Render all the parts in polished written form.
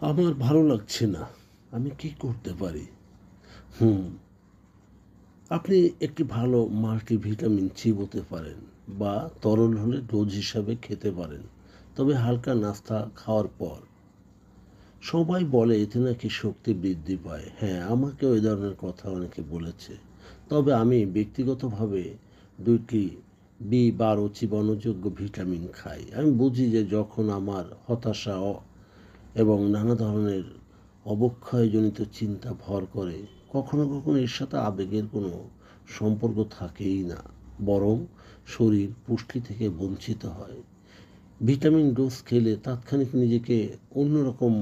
আমার ভালো লাগছে না, আমি কি করতে পারি? হুম আপনি একটি ভালো মাল্টিভিটামিন চিবোতে পারেন বা তরল হলে ডোজ হিসাবে খেতে পারেন, তবে হালকা নাস্তা খাওয়ার পর। সবাই বলে এতে নাকি শক্তি বৃদ্ধি পায়। হ্যাঁ, আমাকেও এই ধরনের কথা অনেকে বলেছে। তবে আমি ব্যক্তিগতভাবে ২টি B12 চিবানোযোগ্য ভিটামিন খাই। আমি বুঝি যে যখন আমার হতাশা এবং নানা ধরনের অবক্ষয়জনিত চিন্তা ভর করে, কখনো কখনো এর সাথে আবেগের কোনো সম্পর্ক থাকেই না, বরং শরীর পুষ্টি থেকে বঞ্চিত হয়। ভিটামিন ডোজ খেলে তাৎক্ষণিক নিজেকে অন্যরকম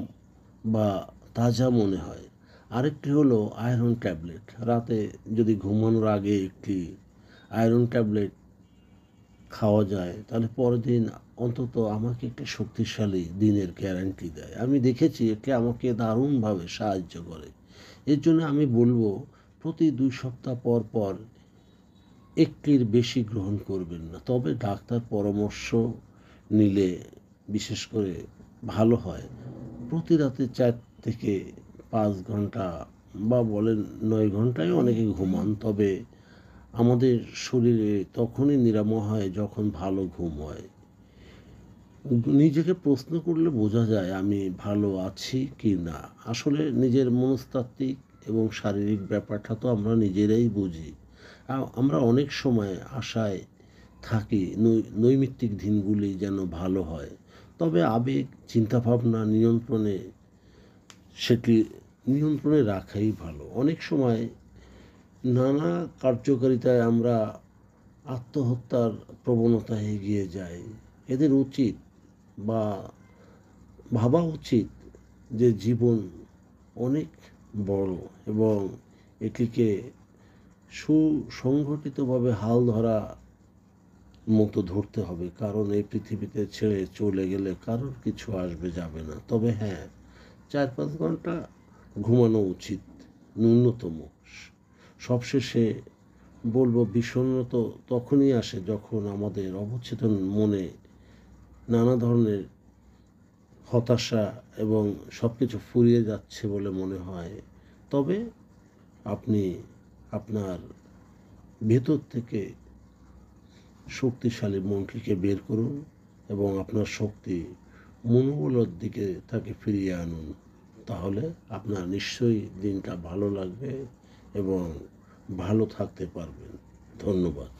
বা তাজা মনে হয়। আরেকটি হলো আয়রন ট্যাবলেট। রাতে যদি ঘুমানোর আগে একটি আয়রন ট্যাবলেট খাওয়া যায় তাহলে পরের দিন অন্তত আমাকে একটা শক্তিশালী দিনের গ্যারান্টি দেয়। আমি দেখেছি এটি আমাকে দারুণভাবে সাহায্য করে। এর জন্য আমি বলবো প্রতি ২ সপ্তাহ পর পর একটির বেশি গ্রহণ করবেন না, তবে ডাক্তার পরামর্শ নিলে বিশেষ করে ভালো হয়। প্রতি রাতে ৪ থেকে ৫ ঘন্টা বা বলেন ৯ ঘন্টায় অনেকে ঘুমান, তবে আমাদের শরীরে তখনই নিরাময় হয় যখন ভালো ঘুম হয়। নিজেকে প্রশ্ন করলে বোঝা যায় আমি ভালো আছি কি না। আসলে নিজের মনস্তাত্ত্বিক এবং শারীরিক ব্যাপারটা তো আমরা নিজেরাই বুঝি। আমরা অনেক সময় আশায় থাকি নৈমিত্তিক দিনগুলি যেন ভালো হয়, তবে আবেগ চিন্তাভাবনা সেটি নিয়ন্ত্রণে রাখাই ভালো। অনেক সময় নানা কার্যকারিতায় আমরা আত্মহত্যার প্রবণতায় এগিয়ে যাই। এদের উচিত বা ভাবা উচিত যে জীবন অনেক বড় এবং এটিকে সুসংগঠিতভাবে হাল ধরা মতো ধরতে হবে, কারণ এই পৃথিবীতে ছেড়ে চলে গেলে কারোর কিছু আসবে যাবে না। তবে হ্যাঁ, ৪-৫ ঘন্টা ঘুমানো উচিত ন্যূনতম। সবশেষে বলবো বিষণ্ণতা তখনই আসে যখন আমাদের অবচেতন মনে নানা ধরনের হতাশা এবং সব কিছু ফুরিয়ে যাচ্ছে বলে মনে হয়। তবে আপনি আপনার ভেতর থেকে শক্তিশালী মনটিকে বের করুন এবং আপনার শক্তি মনোবলের দিকে তাকে ফিরিয়ে আনুন। তাহলে আপনার নিশ্চয়ই দিনটা ভালো লাগবে এবং ভালো থাকতে পারবেন। ধন্যবাদ।